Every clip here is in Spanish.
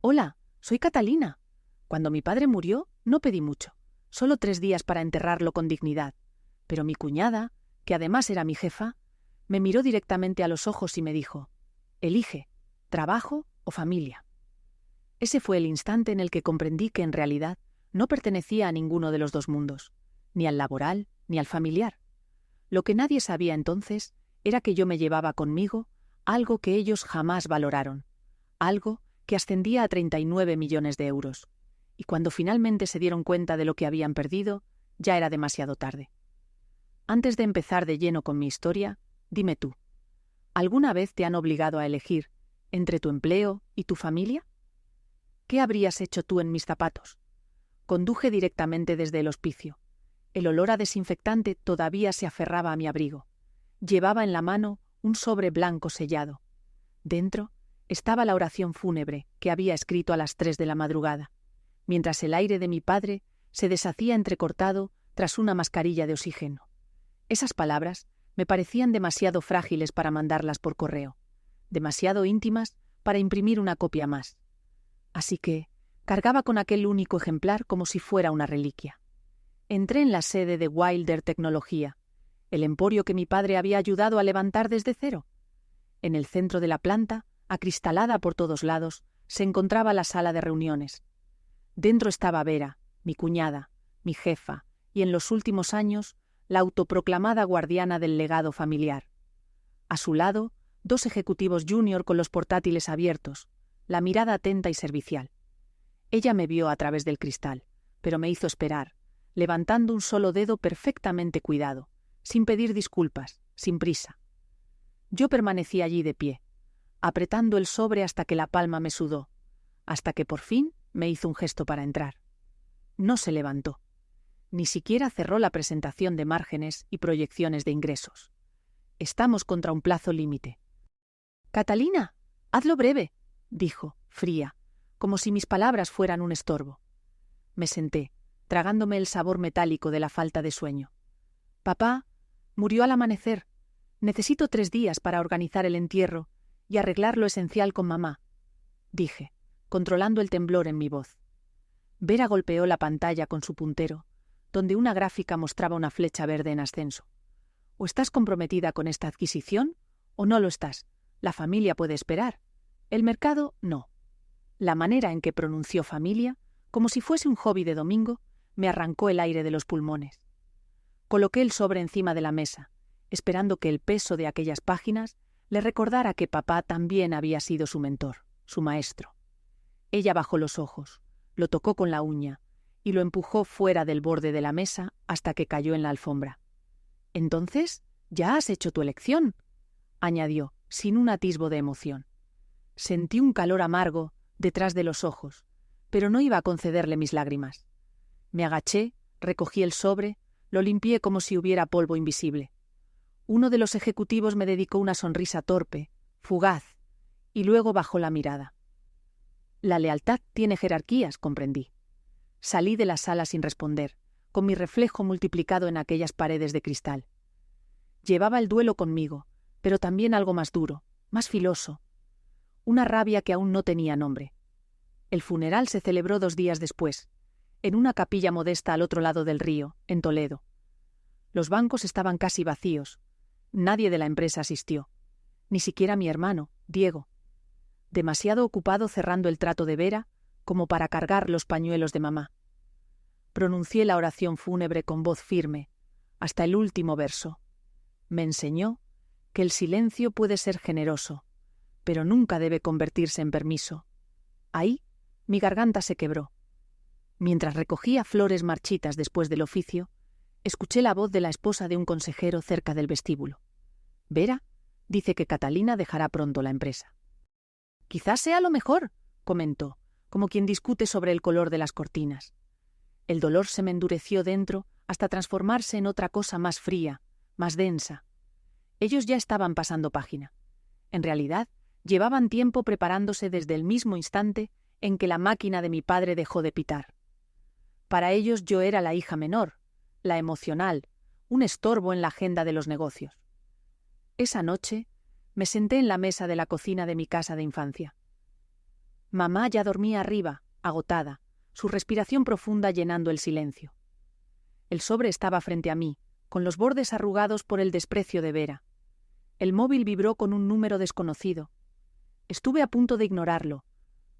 Hola, soy Catalina. Cuando mi padre murió, no pedí mucho, solo 3 días para enterrarlo con dignidad. Pero mi cuñada, que además era mi jefa, me miró directamente a los ojos y me dijo: elige, trabajo o familia. Ese fue el instante en el que comprendí que en realidad no pertenecía a ninguno de los dos mundos, ni al laboral ni al familiar. Lo que nadie sabía entonces era que yo me llevaba conmigo algo que ellos jamás valoraron, algo que ascendía a 39 millones de euros. Y cuando finalmente se dieron cuenta de lo que habían perdido, ya era demasiado tarde. Antes de empezar de lleno con mi historia, dime tú, ¿alguna vez te han obligado a elegir entre tu empleo y tu familia? ¿Qué habrías hecho tú en mis zapatos? Conduje directamente desde el hospicio. El olor a desinfectante todavía se aferraba a mi abrigo. Llevaba en la mano un sobre blanco sellado. Dentro estaba la oración fúnebre que había escrito a las 3 de la madrugada, mientras el aire de mi padre se deshacía entrecortado tras una mascarilla de oxígeno. Esas palabras me parecían demasiado frágiles para mandarlas por correo, demasiado íntimas para imprimir una copia más. Así que cargaba con aquel único ejemplar como si fuera una reliquia. Entré en la sede de Wilder Tecnología, el emporio que mi padre había ayudado a levantar desde cero. En el centro de la planta, acristalada por todos lados, se encontraba la sala de reuniones. Dentro estaba Vera, mi cuñada, mi jefa, y en los últimos años, la autoproclamada guardiana del legado familiar. A su lado, 2 ejecutivos junior con los portátiles abiertos, la mirada atenta y servicial. Ella me vio a través del cristal, pero me hizo esperar, levantando un solo dedo perfectamente cuidado, sin pedir disculpas, sin prisa. Yo permanecí allí de pie, apretando el sobre hasta que la palma me sudó, hasta que por fin me hizo un gesto para entrar. No se levantó. Ni siquiera cerró la presentación de márgenes y proyecciones de ingresos. Estamos contra un plazo límite. «Catalina, hazlo breve», dijo, fría, como si mis palabras fueran un estorbo. Me senté, tragándome el sabor metálico de la falta de sueño. «Papá murió al amanecer. Necesito 3 días para organizar el entierro y arreglar lo esencial con mamá», dije, controlando el temblor en mi voz. Vera golpeó la pantalla con su puntero, donde una gráfica mostraba una flecha verde en ascenso. «O estás comprometida con esta adquisición, o no lo estás. La familia puede esperar. El mercado, no». La manera en que pronunció familia, como si fuese un hobby de domingo, me arrancó el aire de los pulmones. Coloqué el sobre encima de la mesa, esperando que el peso de aquellas páginas le recordara que papá también había sido su mentor, su maestro. Ella bajó los ojos, lo tocó con la uña y lo empujó fuera del borde de la mesa hasta que cayó en la alfombra. «Entonces, ya has hecho tu elección», añadió, sin un atisbo de emoción. Sentí un calor amargo detrás de los ojos, pero no iba a concederle mis lágrimas. Me agaché, recogí el sobre, lo limpié como si hubiera polvo invisible. Uno de los ejecutivos me dedicó una sonrisa torpe, fugaz, y luego bajó la mirada. La lealtad tiene jerarquías, comprendí. Salí de la sala sin responder, con mi reflejo multiplicado en aquellas paredes de cristal. Llevaba el duelo conmigo, pero también algo más duro, más filoso. Una rabia que aún no tenía nombre. El funeral se celebró 2 días después, en una capilla modesta al otro lado del río, en Toledo. Los bancos estaban casi vacíos. Nadie de la empresa asistió. Ni siquiera mi hermano, Diego. Demasiado ocupado cerrando el trato de Vera como para cargar los pañuelos de mamá. Pronuncié la oración fúnebre con voz firme, hasta el último verso. Me enseñó que el silencio puede ser generoso, pero nunca debe convertirse en permiso. Ahí, mi garganta se quebró. Mientras recogía flores marchitas después del oficio, escuché la voz de la esposa de un consejero cerca del vestíbulo. «Vera dice que Catalina dejará pronto la empresa». «Quizás sea lo mejor», comentó, como quien discute sobre el color de las cortinas. El dolor se me endureció dentro hasta transformarse en otra cosa más fría, más densa. Ellos ya estaban pasando página. En realidad, llevaban tiempo preparándose desde el mismo instante en que la máquina de mi padre dejó de pitar. Para ellos yo era la hija menor, la emocional, un estorbo en la agenda de los negocios. Esa noche me senté en la mesa de la cocina de mi casa de infancia. Mamá ya dormía arriba, agotada, su respiración profunda llenando el silencio. El sobre estaba frente a mí, con los bordes arrugados por el desprecio de Vera. El móvil vibró con un número desconocido. Estuve a punto de ignorarlo.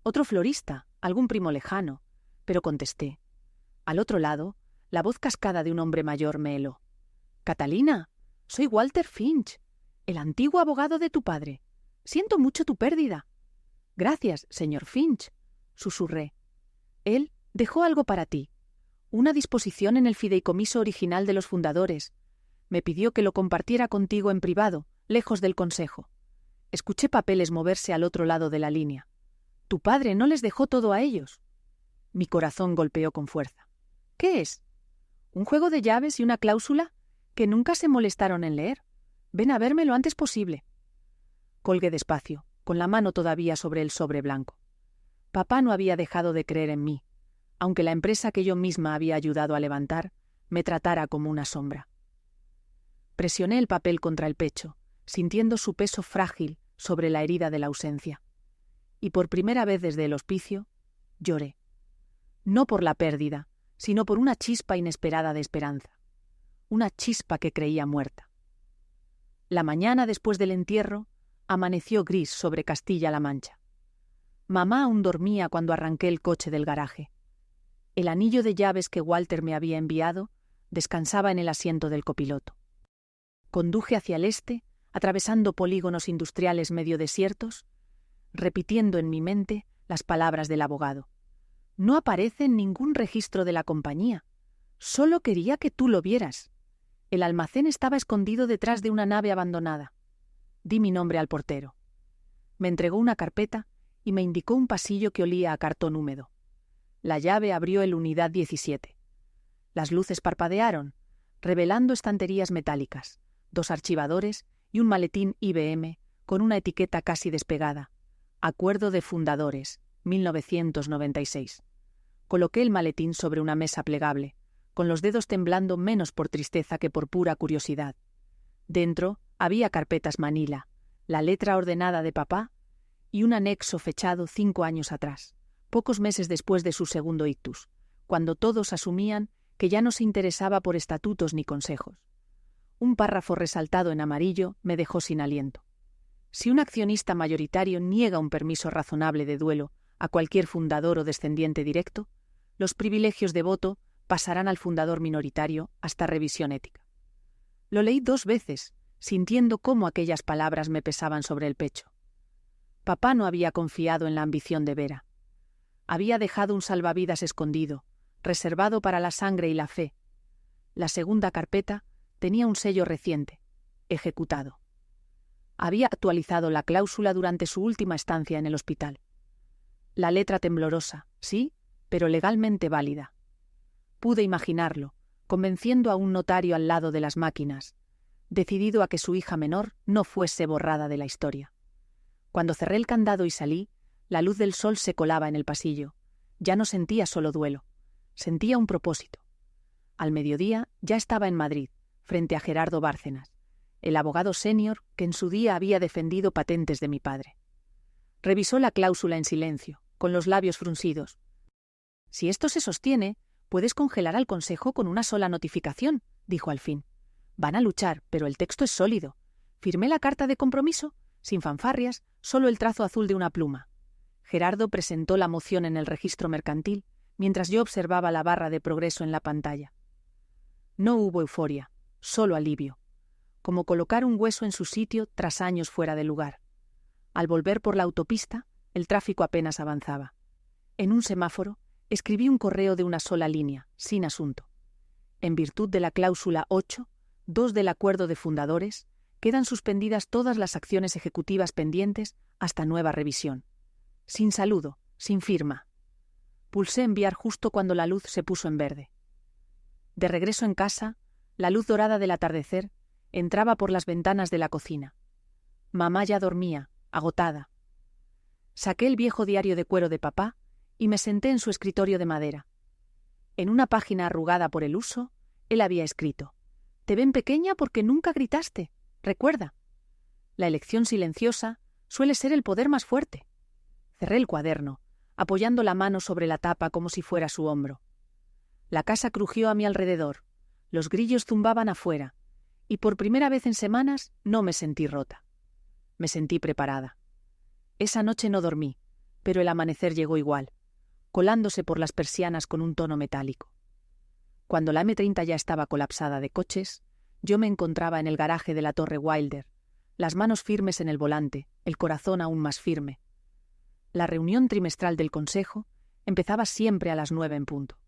Otro florista, algún primo lejano, pero contesté. Al otro lado, la voz cascada de un hombre mayor me heló. «Catalina, soy Walter Finch, el antiguo abogado de tu padre. Siento mucho tu pérdida». «Gracias, señor Finch», susurré. «Él dejó algo para ti. Una disposición en el fideicomiso original de los fundadores. Me pidió que lo compartiera contigo en privado, lejos del consejo». Escuché papeles moverse al otro lado de la línea. «¿Tu padre no les dejó todo a ellos?» Mi corazón golpeó con fuerza. «¿Qué es? ¿Un juego de llaves y una cláusula que nunca se molestaron en leer? Ven a verme lo antes posible». Colgué despacio, con la mano todavía sobre el sobre blanco. Papá no había dejado de creer en mí, aunque la empresa que yo misma había ayudado a levantar me tratara como una sombra. Presioné el papel contra el pecho, sintiendo su peso frágil sobre la herida de la ausencia. Y por primera vez desde el hospicio, lloré. No por la pérdida, sino por una chispa inesperada de esperanza. Una chispa que creía muerta. La mañana después del entierro amaneció gris sobre Castilla-La Mancha. Mamá aún dormía cuando arranqué el coche del garaje. El anillo de llaves que Walter me había enviado descansaba en el asiento del copiloto. Conduje hacia el este, atravesando polígonos industriales medio desiertos, repitiendo en mi mente las palabras del abogado. No aparece en ningún registro de la compañía. Solo quería que tú lo vieras. El almacén estaba escondido detrás de una nave abandonada. Di mi nombre al portero. Me entregó una carpeta y me indicó un pasillo que olía a cartón húmedo. La llave abrió el unidad 17. Las luces parpadearon, revelando estanterías metálicas, 2 archivadores y un maletín IBM con una etiqueta casi despegada. Acuerdo de Fundadores, 1996. Coloqué el maletín sobre una mesa plegable, con los dedos temblando menos por tristeza que por pura curiosidad. Dentro había carpetas manila, la letra ordenada de papá y un anexo fechado 5 años atrás, pocos meses después de su segundo ictus, cuando todos asumían que ya no se interesaba por estatutos ni consejos. Un párrafo resaltado en amarillo me dejó sin aliento. Si un accionista mayoritario niega un permiso razonable de duelo a cualquier fundador o descendiente directo, los privilegios de voto pasarán al fundador minoritario hasta revisión ética. Lo leí 2 veces, sintiendo cómo aquellas palabras me pesaban sobre el pecho. Papá no había confiado en la ambición de Vera. Había dejado un salvavidas escondido, reservado para la sangre y la fe. La segunda carpeta tenía un sello reciente, ejecutado. Había actualizado la cláusula durante su última estancia en el hospital. La letra temblorosa, sí, pero legalmente válida. Pude imaginarlo, convenciendo a un notario al lado de las máquinas, decidido a que su hija menor no fuese borrada de la historia. Cuando cerré el candado y salí, la luz del sol se colaba en el pasillo. Ya no sentía solo duelo, sentía un propósito. Al mediodía ya estaba en Madrid, frente a Gerardo Bárcenas, el abogado senior que en su día había defendido patentes de mi padre. Revisó la cláusula en silencio, con los labios fruncidos. «Si esto se sostiene, puedes congelar al Consejo con una sola notificación», dijo al fin. «Van a luchar, pero el texto es sólido. Firmé la carta de compromiso, sin fanfarrias, solo el trazo azul de una pluma». Gerardo presentó la moción en el registro mercantil, mientras yo observaba la barra de progreso en la pantalla. No hubo euforia, solo alivio, como colocar un hueso en su sitio tras años fuera de lugar. Al volver por la autopista, el tráfico apenas avanzaba. En un semáforo, escribí un correo de una sola línea, sin asunto. En virtud de la cláusula 8.2 del Acuerdo de Fundadores, quedan suspendidas todas las acciones ejecutivas pendientes hasta nueva revisión. Sin saludo, sin firma. Pulsé enviar justo cuando la luz se puso en verde. De regreso en casa, la luz dorada del atardecer entraba por las ventanas de la cocina. Mamá ya dormía, agotada. Saqué el viejo diario de cuero de papá y me senté en su escritorio de madera. En una página arrugada por el uso, él había escrito: «Te ven pequeña porque nunca gritaste. Recuerda, la elección silenciosa suele ser el poder más fuerte». Cerré el cuaderno, apoyando la mano sobre la tapa como si fuera su hombro. La casa crujió a mi alrededor, los grillos zumbaban afuera, y por primera vez en semanas no me sentí rota. Me sentí preparada. Esa noche no dormí, pero el amanecer llegó igual, colándose por las persianas con un tono metálico. Cuando la M30 ya estaba colapsada de coches, yo me encontraba en el garaje de la Torre Wilder, las manos firmes en el volante, el corazón aún más firme. La reunión trimestral del Consejo empezaba siempre a las 9 en punto.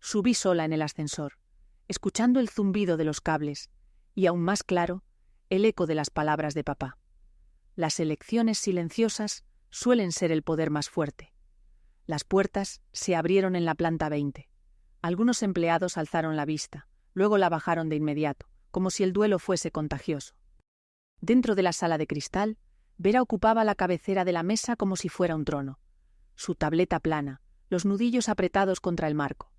Subí sola en el ascensor, escuchando el zumbido de los cables y, aún más claro, el eco de las palabras de papá. Las elecciones silenciosas suelen ser el poder más fuerte. Las puertas se abrieron en la planta 20. Algunos empleados alzaron la vista, luego la bajaron de inmediato, como si el duelo fuese contagioso. Dentro de la sala de cristal, Vera ocupaba la cabecera de la mesa como si fuera un trono. Su tableta plana, los nudillos apretados contra el marco.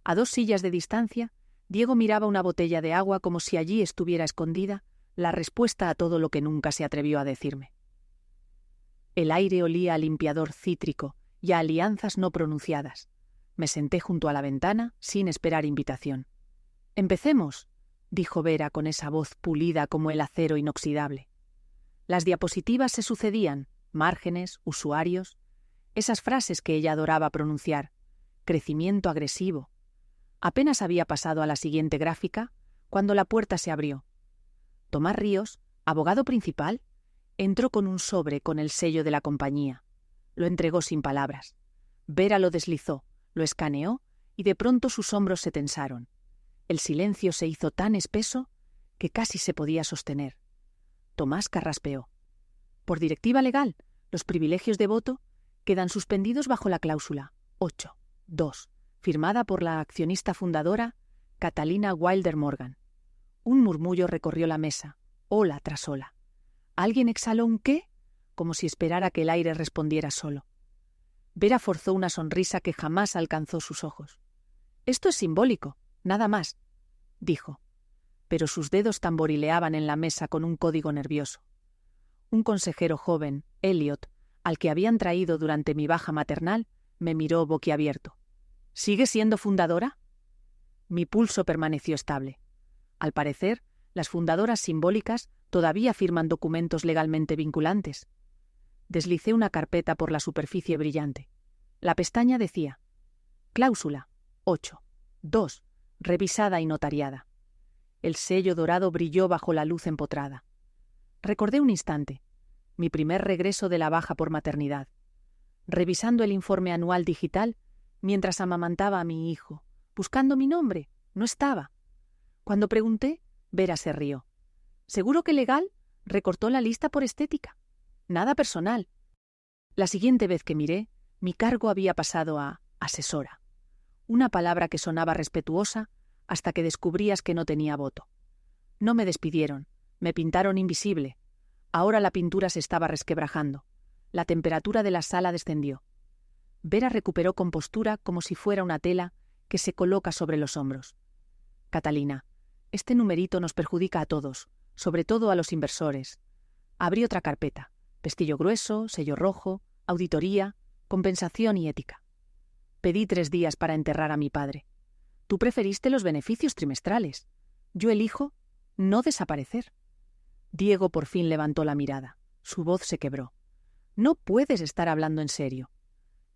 A 2 sillas de distancia, Diego miraba una botella de agua como si allí estuviera escondida la respuesta a todo lo que nunca se atrevió a decirme. El aire olía a limpiador cítrico y a alianzas no pronunciadas. Me senté junto a la ventana sin esperar invitación. «Empecemos», dijo Vera con esa voz pulida como el acero inoxidable. Las diapositivas se sucedían, márgenes, usuarios, esas frases que ella adoraba pronunciar. Crecimiento agresivo. Apenas había pasado a la siguiente gráfica cuando la puerta se abrió. Tomás Ríos, abogado principal, entró con un sobre con el sello de la compañía. Lo entregó sin palabras. Vera lo deslizó, lo escaneó y de pronto sus hombros se tensaron. El silencio se hizo tan espeso que casi se podía sostener. Tomás carraspeó. Por directiva legal, los privilegios de voto quedan suspendidos bajo la cláusula 8.2, firmada por la accionista fundadora Catalina Wilder Morgan. Un murmullo recorrió la mesa, ola tras ola. ¿Alguien exhaló un qué? Como si esperara que el aire respondiera solo. Vera forzó una sonrisa que jamás alcanzó sus ojos. «Esto es simbólico, nada más», dijo. Pero sus dedos tamborileaban en la mesa con un código nervioso. Un consejero joven, Elliot, al que habían traído durante mi baja maternal, me miró boquiabierto. «¿Sigue siendo fundadora?» Mi pulso permaneció estable. Al parecer, las fundadoras simbólicas todavía firman documentos legalmente vinculantes. Deslicé una carpeta por la superficie brillante. La pestaña decía: Cláusula 8.2, revisada y notariada. El sello dorado brilló bajo la luz empotrada. Recordé un instante, mi primer regreso de la baja por maternidad, revisando el informe anual digital mientras amamantaba a mi hijo, buscando mi nombre. No estaba. Cuando pregunté, Vera se rió. ¿Seguro que legal? Recortó la lista por estética. Nada personal. La siguiente vez que miré, mi cargo había pasado a asesora. Una palabra que sonaba respetuosa hasta que descubrías que no tenía voto. No me despidieron, me pintaron invisible. Ahora la pintura se estaba resquebrajando. La temperatura de la sala descendió. Vera recuperó compostura como si fuera una tela que se coloca sobre los hombros. Catalina, este numerito nos perjudica a todos, sobre todo a los inversores. Abrí otra carpeta. Pestillo grueso, sello rojo, auditoría, compensación y ética. Pedí 3 días para enterrar a mi padre. Tú preferiste los beneficios trimestrales. Yo elijo no desaparecer. Diego por fin levantó la mirada. Su voz se quebró. No puedes estar hablando en serio.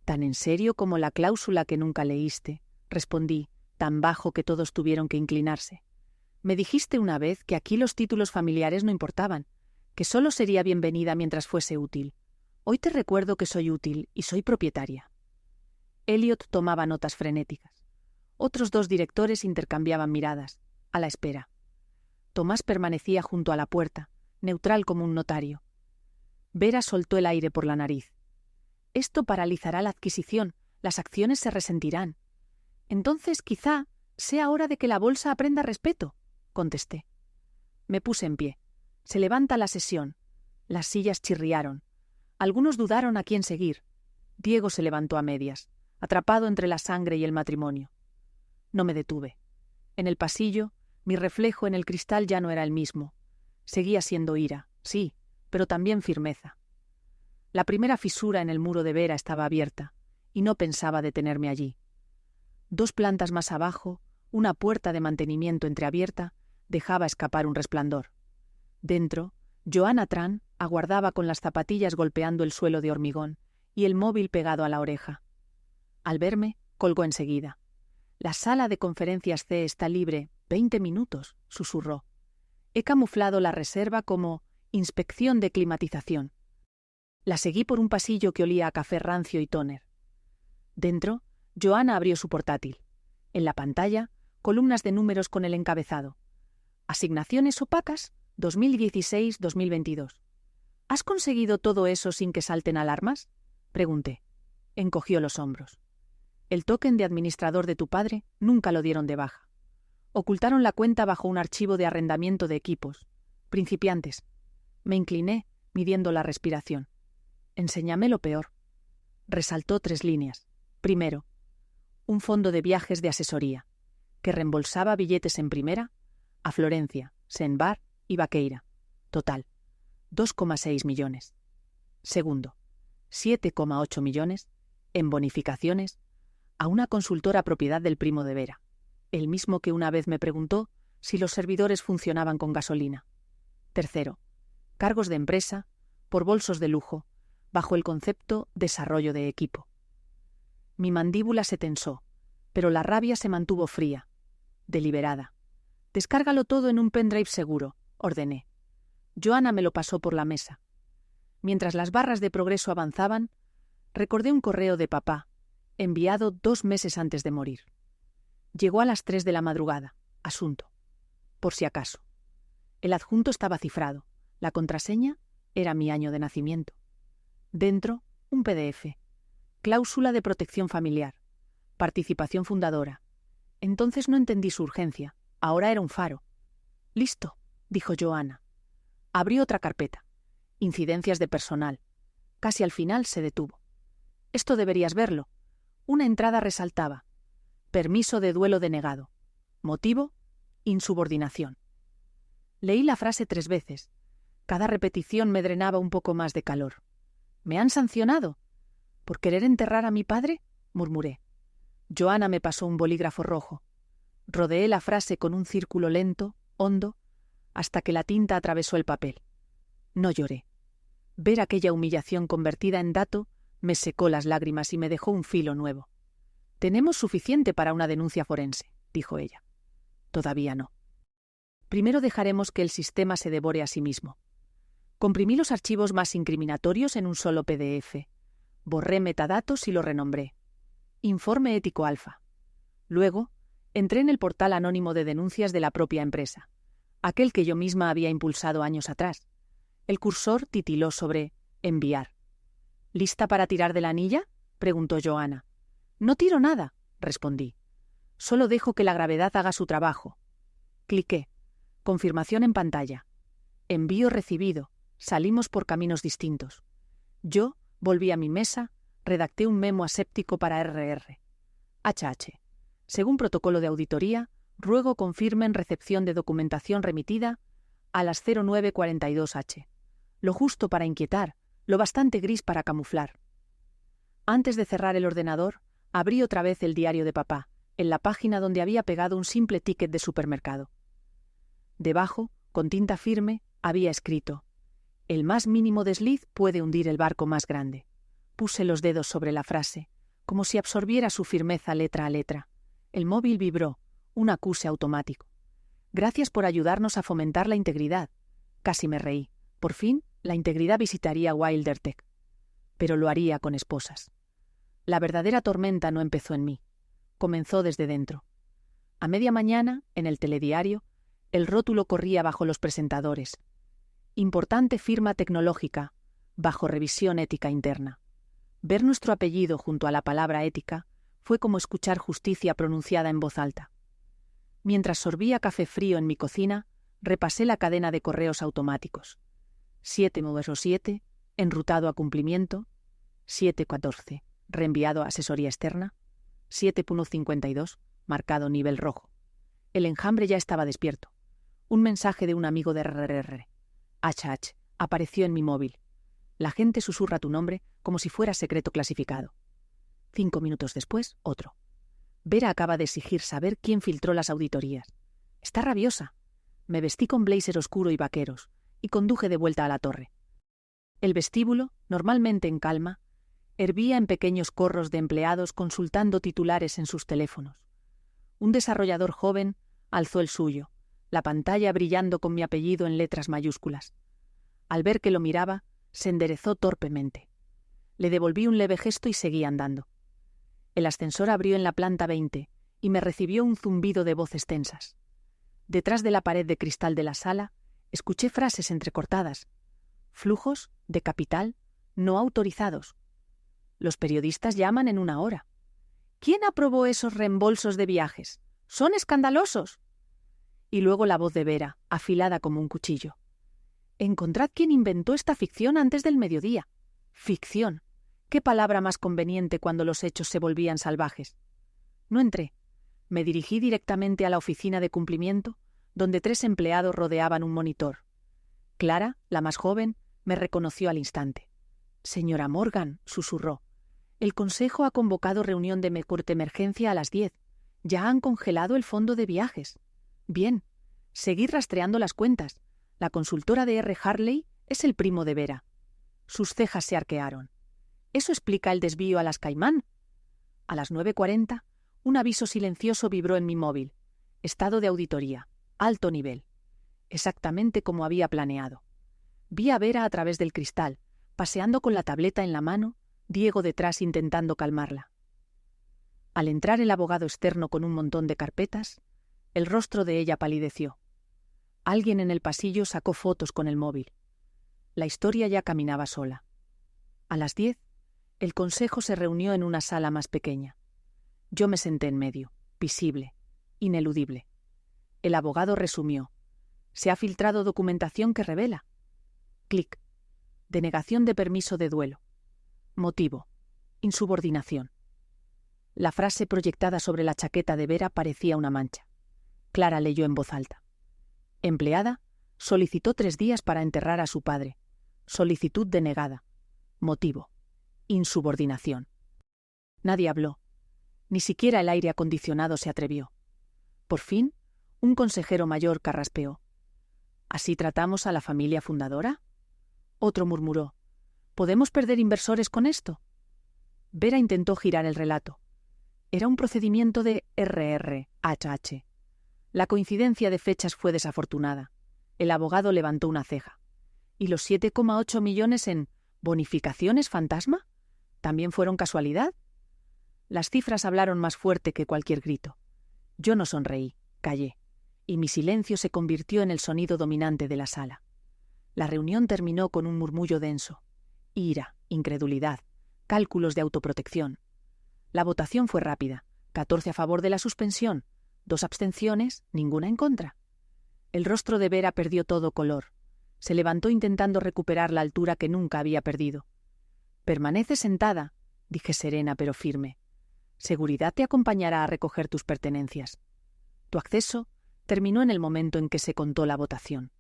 Tan en serio como la cláusula que nunca leíste, respondí, tan bajo que todos tuvieron que inclinarse. Me dijiste una vez que aquí los títulos familiares no importaban, que solo sería bienvenida mientras fuese útil. Hoy te recuerdo que soy útil y soy propietaria. Elliot tomaba notas frenéticas. Otros 2 directores intercambiaban miradas, a la espera. Tomás permanecía junto a la puerta, neutral como un notario. Vera soltó el aire por la nariz. Esto paralizará la adquisición, las acciones se resentirán. Entonces, quizá, sea hora de que la bolsa aprenda respeto, contesté. Me puse en pie. Se levanta la sesión. Las sillas chirriaron. Algunos dudaron a quién seguir. Diego se levantó a medias, atrapado entre la sangre y el matrimonio. No me detuve. En el pasillo, mi reflejo en el cristal ya no era el mismo. Seguía siendo ira, sí, pero también firmeza. La primera fisura en el muro de Vera estaba abierta, y no pensaba detenerme allí. 2 plantas más abajo, una puerta de mantenimiento entreabierta, dejaba escapar un resplandor. Dentro, Johanna Tran aguardaba con las zapatillas golpeando el suelo de hormigón y el móvil pegado a la oreja. Al verme, colgó enseguida. «La sala de conferencias C está libre, 20 minutos», susurró. He camuflado la reserva como inspección de climatización. La seguí por un pasillo que olía a café rancio y tóner. Dentro, Johanna abrió su portátil. En la pantalla, columnas de números con el encabezado. Asignaciones opacas 2016-2022. ¿Has conseguido todo eso sin que salten alarmas? Pregunté. Encogió los hombros. El token de administrador de tu padre nunca lo dieron de baja. Ocultaron la cuenta bajo un archivo de arrendamiento de equipos. Principiantes. Me incliné, midiendo la respiración. Enséñame lo peor. Resaltó 3 líneas. Primero, un fondo de viajes de asesoría, que reembolsaba billetes en primera a Florencia, Saint-Bar y Vaqueira. Total, 2,6 millones. Segundo, 7,8 millones en bonificaciones a una consultora propiedad del primo de Vera, el mismo que una vez me preguntó si los servidores funcionaban con gasolina. Tercero, cargos de empresa por bolsos de lujo, bajo el concepto desarrollo de equipo. Mi mandíbula se tensó, pero la rabia se mantuvo fría, deliberada. «Descárgalo todo en un pendrive seguro», ordené. Johanna me lo pasó por la mesa. Mientras las barras de progreso avanzaban, recordé un correo de papá, enviado 2 meses antes de morir. Llegó a las 3 de la madrugada. Asunto. Por si acaso. El adjunto estaba cifrado. La contraseña era mi año de nacimiento. Dentro, un PDF. Cláusula de protección familiar. Participación fundadora. Entonces no entendí su urgencia. Ahora era un faro. «Listo», dijo Johanna. Abrió otra carpeta. Incidencias de personal. Casi al final se detuvo. «Esto deberías verlo». Una entrada resaltaba. «Permiso de duelo denegado». Motivo: insubordinación. Leí la frase 3 veces. Cada repetición me drenaba un poco más de calor. «¿Me han sancionado? ¿Por querer enterrar a mi padre?», murmuré. Johanna me pasó un bolígrafo rojo. Rodeé la frase con un círculo lento, hondo, hasta que la tinta atravesó el papel. No lloré. Ver aquella humillación convertida en dato me secó las lágrimas y me dejó un filo nuevo. «Tenemos suficiente para una denuncia forense», dijo ella. «Todavía no. Primero dejaremos que el sistema se devore a sí mismo». Comprimí los archivos más incriminatorios en un solo PDF. Borré metadatos y lo renombré. Informe ético alfa. Luego, entré en el portal anónimo de denuncias de la propia empresa, aquel que yo misma había impulsado años atrás. El cursor titiló sobre enviar. «¿Lista para tirar de la anilla?», preguntó Johanna. «No tiro nada», respondí. «Solo dejo que la gravedad haga su trabajo». Cliqué. Confirmación en pantalla. Envío recibido. Salimos por caminos distintos. Yo volví a mi mesa, redacté un memo aséptico para RR. HH. Según protocolo de auditoría, ruego confirmen recepción de documentación remitida a las 09:42 h. Lo justo para inquietar, lo bastante gris para camuflar. Antes de cerrar el ordenador, abrí otra vez el diario de papá, en la página donde había pegado un simple ticket de supermercado. Debajo, con tinta firme, había escrito: «El más mínimo desliz puede hundir el barco más grande». Puse los dedos sobre la frase, como si absorbiera su firmeza letra a letra. El móvil vibró, un acuse automático. «Gracias por ayudarnos a fomentar la integridad». Casi me reí. Por fin, la integridad visitaría Wildertech. Pero lo haría con esposas. La verdadera tormenta no empezó en mí. Comenzó desde dentro. A media mañana, en el telediario, el rótulo corría bajo los presentadores. «Importante firma tecnológica, bajo revisión ética interna». Ver nuestro apellido junto a la palabra ética fue como escuchar justicia pronunciada en voz alta. Mientras sorbía café frío en mi cocina, repasé la cadena de correos automáticos. 707, enrutado a cumplimiento. 714, reenviado a asesoría externa. 7.52, marcado nivel rojo. El enjambre ya estaba despierto. Un mensaje de un amigo de RRR. HH, apareció en mi móvil. La gente susurra tu nombre como si fuera secreto clasificado. 5 minutos después, otro. Vera acaba de exigir saber quién filtró las auditorías. Está rabiosa. Me vestí con blazer oscuro y vaqueros, y conduje de vuelta a la torre. El vestíbulo, normalmente en calma, hervía en pequeños corros de empleados consultando titulares en sus teléfonos. Un desarrollador joven alzó el suyo, la pantalla brillando con mi apellido en letras mayúsculas. Al ver que lo miraba, se enderezó torpemente. Le devolví un leve gesto y seguí andando. El ascensor abrió en la planta 20 y me recibió un zumbido de voces tensas. Detrás de la pared de cristal de la sala, escuché frases entrecortadas. Flujos de capital no autorizados. Los periodistas llaman en 1 hora. ¿Quién aprobó esos reembolsos de viajes? ¡Son escandalosos! Y luego la voz de Vera, afilada como un cuchillo. Encontrad quién inventó esta ficción antes del mediodía. Ficción. ¿Qué palabra más conveniente cuando los hechos se volvían salvajes? No entré. Me dirigí directamente a la oficina de cumplimiento, donde 3 empleados rodeaban un monitor. Clara, la más joven, me reconoció al instante. «Señora Morgan», susurró, «el Consejo ha convocado reunión de corte emergencia a las 10. Ya han congelado el fondo de viajes. Bien, seguid rastreando las cuentas. La consultora de R. Harley es el primo de Vera». Sus cejas se arquearon. ¿Eso explica el desvío a las Caimán? A las 9:40, un aviso silencioso vibró en mi móvil. Estado de auditoría. Alto nivel. Exactamente como había planeado. Vi a Vera a través del cristal, paseando con la tableta en la mano, Diego detrás intentando calmarla. Al entrar el abogado externo con un montón de carpetas, el rostro de ella palideció. Alguien en el pasillo sacó fotos con el móvil. La historia ya caminaba sola. A las 10, el consejo se reunió en una sala más pequeña. Yo me senté en medio, visible, ineludible. El abogado resumió. Se ha filtrado documentación que revela. Clic. Denegación de permiso de duelo. Motivo. Insubordinación. La frase proyectada sobre la chaqueta de Vera parecía una mancha. Clara leyó en voz alta. Empleada solicitó 3 días para enterrar a su padre. Solicitud denegada. Motivo. Insubordinación. Nadie habló. Ni siquiera el aire acondicionado se atrevió. Por fin, un consejero mayor carraspeó. ¿Así tratamos a la familia fundadora? Otro murmuró. ¿Podemos perder inversores con esto? Vera intentó girar el relato. Era un procedimiento de RRHH. La coincidencia de fechas fue desafortunada. El abogado levantó una ceja. ¿Y los 7,8 millones en bonificaciones fantasma? ¿También fueron casualidad? Las cifras hablaron más fuerte que cualquier grito. Yo no sonreí, callé, y mi silencio se convirtió en el sonido dominante de la sala. La reunión terminó con un murmullo denso. Ira, incredulidad, cálculos de autoprotección. La votación fue rápida. 14 a favor de la suspensión, 2 abstenciones, ninguna en contra. El rostro de Vera perdió todo color. Se levantó intentando recuperar la altura que nunca había perdido. «Permanece sentada», dije serena pero firme. «Seguridad te acompañará a recoger tus pertenencias». Tu acceso terminó en el momento en que se contó la votación.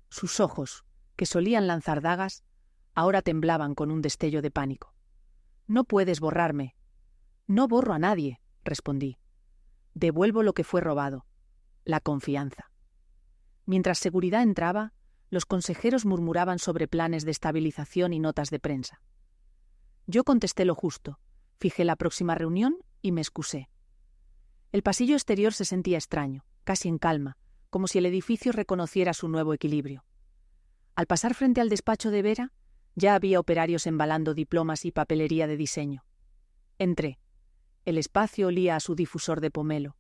Sus ojos, que solían lanzar dagas, ahora temblaban con un destello de pánico. «No puedes borrarme». «No borro a nadie», respondí. «Devuelvo lo que fue robado. La confianza». Mientras seguridad entraba, los consejeros murmuraban sobre planes de estabilización y notas de prensa. Yo contesté lo justo, fijé la próxima reunión y me excusé. El pasillo exterior se sentía extraño, casi en calma, como si el edificio reconociera su nuevo equilibrio. Al pasar frente al despacho de Vera, ya había operarios embalando diplomas y papelería de diseño. Entré. El espacio olía a su difusor de pomelo,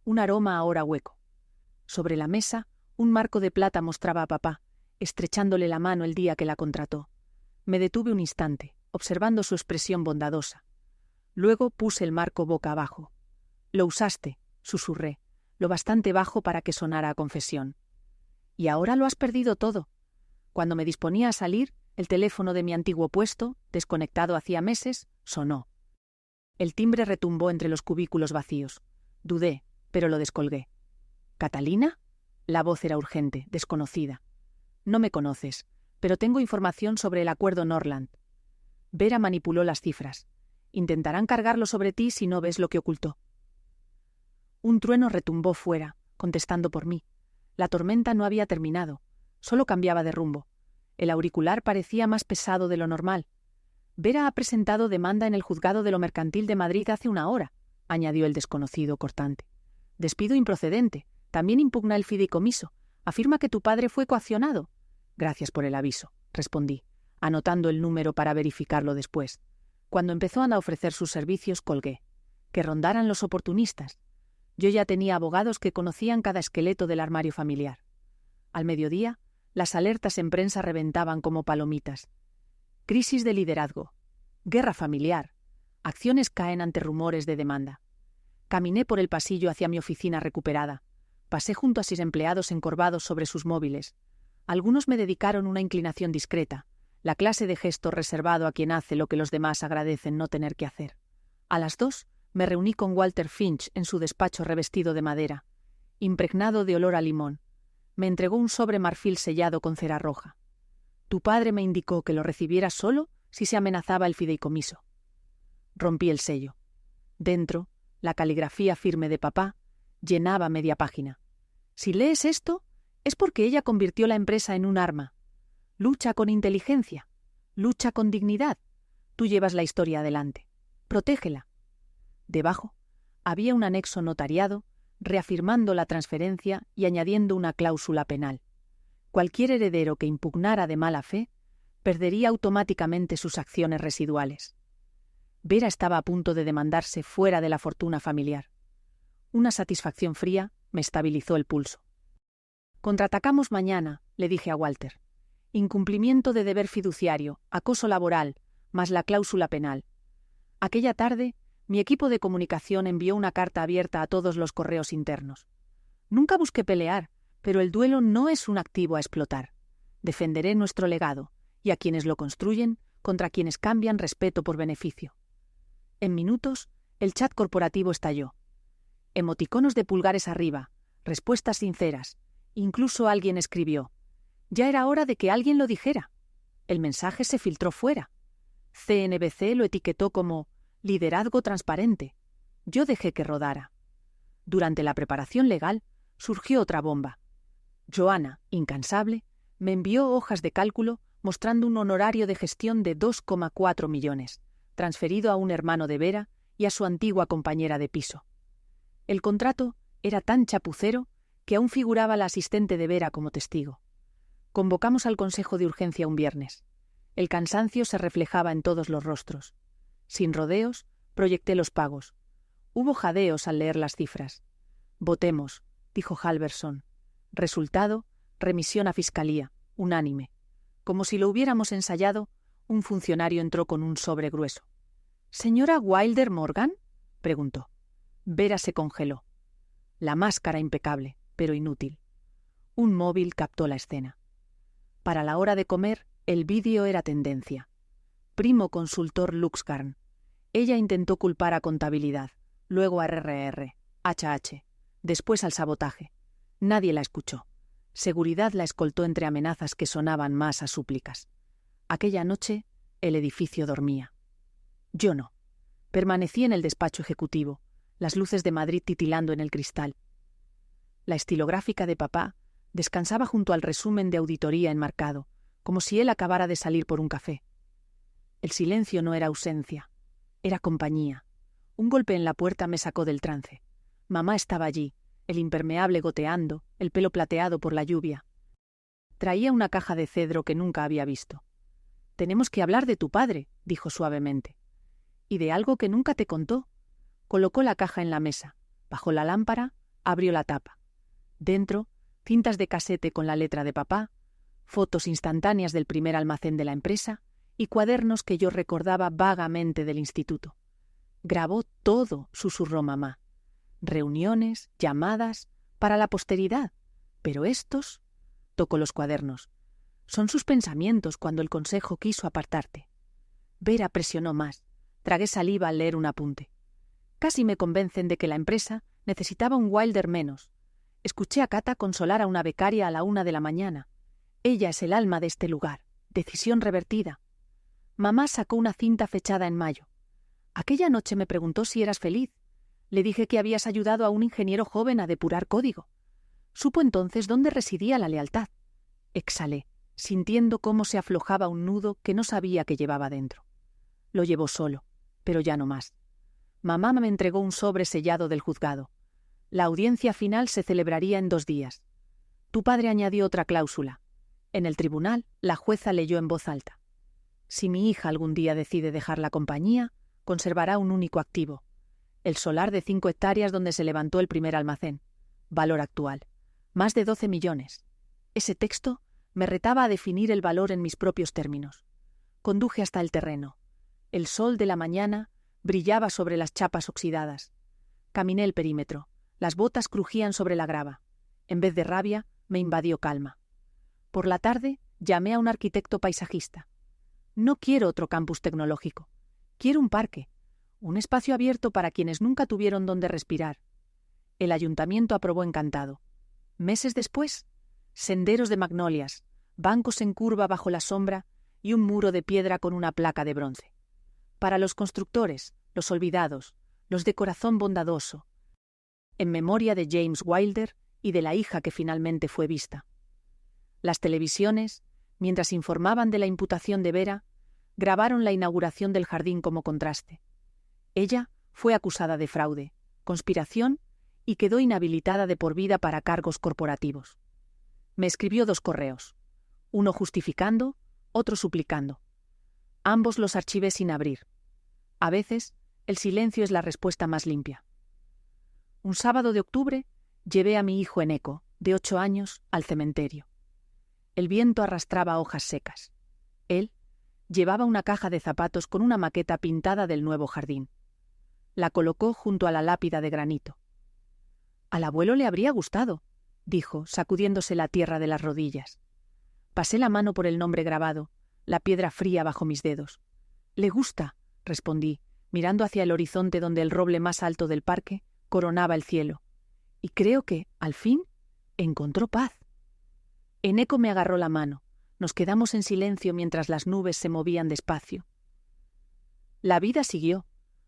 un aroma ahora hueco. Sobre la mesa, un marco de plata mostraba a papá, estrechándole la mano el día que la contrató. Me detuve un instante, observando su expresión bondadosa. Luego puse el marco boca abajo. «Lo usaste», susurré, lo bastante bajo para que sonara a confesión. «Y ahora lo has perdido todo». Cuando me disponía a salir, el teléfono de mi antiguo puesto, desconectado hacía meses, sonó. El timbre retumbó entre los cubículos vacíos. Dudé, pero lo descolgué. «¿Catalina?» La voz era urgente, desconocida. «No me conoces, pero tengo información sobre el acuerdo Norland. Vera manipuló las cifras. Intentarán cargarlo sobre ti si no ves lo que ocultó. Un trueno retumbó fuera, contestando por mí. La tormenta no había terminado, solo cambiaba de rumbo. El auricular parecía más pesado de lo normal. Vera ha presentado demanda en el juzgado de lo mercantil de Madrid hace una hora, añadió el desconocido cortante. Despido improcedente. También impugna el fideicomiso. Afirma que tu padre fue coaccionado. Gracias por el aviso, respondí, anotando el número para verificarlo después. Cuando empezó a ofrecer sus servicios, colgué. Que rondaran los oportunistas. Yo ya tenía abogados que conocían cada esqueleto del armario familiar. Al mediodía, las alertas en prensa reventaban como palomitas. Crisis de liderazgo. Guerra familiar. Acciones caen ante rumores de demanda. Caminé por el pasillo hacia mi oficina recuperada. Pasé junto a 6 empleados encorvados sobre sus móviles. Algunos me dedicaron una inclinación discreta, la clase de gesto reservado a quien hace lo que los demás agradecen no tener que hacer. A las 2 me reuní con Walter Finch en su despacho revestido de madera, impregnado de olor a limón. Me entregó un sobre marfil sellado con cera roja. Tu padre me indicó que lo recibiera solo si se amenazaba el fideicomiso. Rompí el sello. Dentro, la caligrafía firme de papá llenaba media página. Si lees esto, es porque ella convirtió la empresa en un arma. Lucha con inteligencia, lucha con dignidad. Tú llevas la historia adelante. Protégela. Debajo había un anexo notariado reafirmando la transferencia y añadiendo una cláusula penal. Cualquier heredero que impugnara de mala fe perdería automáticamente sus acciones residuales. Vera estaba a punto de demandarse fuera de la fortuna familiar. Una satisfacción fría me estabilizó el pulso. Contraatacamos mañana, le dije a Walter. Incumplimiento de deber fiduciario, acoso laboral, más la cláusula penal. Aquella tarde, mi equipo de comunicación envió una carta abierta a todos los correos internos. Nunca busqué pelear, pero el duelo no es un activo a explotar. Defenderé nuestro legado, y a quienes lo construyen, contra quienes cambian respeto por beneficio. En minutos, el chat corporativo estalló. Emoticonos de pulgares arriba, respuestas sinceras. Incluso alguien escribió. Ya era hora de que alguien lo dijera. El mensaje se filtró fuera. CNBC lo etiquetó como liderazgo transparente. Yo dejé que rodara. Durante la preparación legal, surgió otra bomba. Joana, incansable, me envió hojas de cálculo mostrando un honorario de gestión de 2,4 millones, transferido a un hermano de Vera y a su antigua compañera de piso. El contrato era tan chapucero que aún figuraba la asistente de Vera como testigo. Convocamos al Consejo de Urgencia un viernes. El cansancio se reflejaba en todos los rostros. Sin rodeos, proyecté los pagos. Hubo jadeos al leer las cifras. Votemos, dijo Halverson. Resultado, remisión a Fiscalía, unánime. Como si lo hubiéramos ensayado, un funcionario entró con un sobre grueso. —¿Señora Wilder Morgan? —preguntó. Vera se congeló. La máscara impecable, pero inútil. Un móvil captó la escena. Para la hora de comer, el vídeo era tendencia. Primo consultor Luxgarn. Ella intentó culpar a contabilidad, luego a RRR, HH, después al sabotaje. Nadie la escuchó. Seguridad la escoltó entre amenazas que sonaban más a súplicas. Aquella noche, el edificio dormía. Yo no. Permanecí en el despacho ejecutivo, las luces de Madrid titilando en el cristal. La estilográfica de papá descansaba junto al resumen de auditoría enmarcado, como si él acabara de salir por un café. El silencio no era ausencia, era compañía. Un golpe en la puerta me sacó del trance. Mamá estaba allí, el impermeable goteando, el pelo plateado por la lluvia. Traía una caja de cedro que nunca había visto. «Tenemos que hablar de tu padre», dijo suavemente. «Y de algo que nunca te contó». Colocó la caja en la mesa, bajó la lámpara, abrió la tapa. Dentro, cintas de casete con la letra de papá, fotos instantáneas del primer almacén de la empresa y cuadernos que yo recordaba vagamente del instituto. Grabó todo, susurró mamá. Reuniones, llamadas, para la posteridad. Pero estos, tocó los cuadernos, son sus pensamientos cuando el consejo quiso apartarte. Vera presionó más. Tragué saliva al leer un apunte. Casi me convencen de que la empresa necesitaba un Wilder menos. Escuché a Cata consolar a una becaria a la 1 de la mañana. Ella es el alma de este lugar. Decisión revertida. Mamá sacó una cinta fechada en mayo. Aquella noche me preguntó si eras feliz. Le dije que habías ayudado a un ingeniero joven a depurar código. Supo entonces dónde residía la lealtad. Exhalé, sintiendo cómo se aflojaba un nudo que no sabía que llevaba dentro. Lo llevó solo, pero ya no más. Mamá me entregó un sobre sellado del juzgado. La audiencia final se celebraría en 2 días. Tu padre añadió otra cláusula. En el tribunal, la jueza leyó en voz alta. Si mi hija algún día decide dejar la compañía, conservará un único activo. El solar de 5 hectáreas donde se levantó el primer almacén. Valor actual. Más de 12 millones. Ese texto me retaba a definir el valor en mis propios términos. Conduje hasta el terreno. El sol de la mañana brillaba sobre las chapas oxidadas. Caminé el perímetro. Las botas crujían sobre la grava. En vez de rabia, me invadió calma. Por la tarde, llamé a un arquitecto paisajista. No quiero otro campus tecnológico. Quiero un parque. Un espacio abierto para quienes nunca tuvieron donde respirar. El ayuntamiento aprobó encantado. Meses después, senderos de magnolias, bancos en curva bajo la sombra y un muro de piedra con una placa de bronce. Para los constructores, los olvidados, los de corazón bondadoso, en memoria de James Wilder y de la hija que finalmente fue vista. Las televisiones, mientras informaban de la imputación de Vera, grabaron la inauguración del jardín como contraste. Ella fue acusada de fraude, conspiración y quedó inhabilitada de por vida para cargos corporativos. Me escribió 2 correos, uno justificando, otro suplicando. Ambos los archivé sin abrir. A veces, el silencio es la respuesta más limpia. Un sábado de octubre, llevé a mi hijo Eneko, de 8 años, al cementerio. El viento arrastraba hojas secas. Él llevaba una caja de zapatos con una maqueta pintada del nuevo jardín. La colocó junto a la lápida de granito. Al abuelo le habría gustado, dijo, sacudiéndose la tierra de las rodillas. Pasé la mano por el nombre grabado, la piedra fría bajo mis dedos. «Le gusta», respondí, mirando hacia el horizonte donde el roble más alto del parque coronaba el cielo. Y creo que, al fin, encontró paz. Eneko me agarró la mano. Nos quedamos en silencio mientras las nubes se movían despacio. La vida siguió.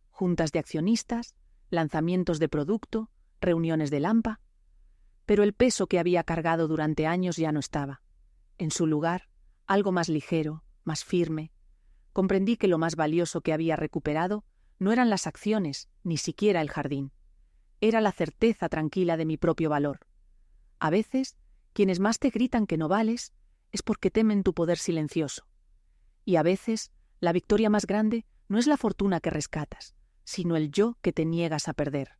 Juntas de accionistas, lanzamientos de producto, reuniones de Lampa. Pero el peso que había cargado durante años ya no estaba. En su lugar, algo más ligero, más firme. Comprendí que lo más valioso que había recuperado no eran las acciones, ni siquiera el jardín. Era la certeza tranquila de mi propio valor. A veces, quienes más te gritan que no vales es porque temen tu poder silencioso. Y a veces, la victoria más grande no es la fortuna que rescatas, sino el yo que te niegas a perder.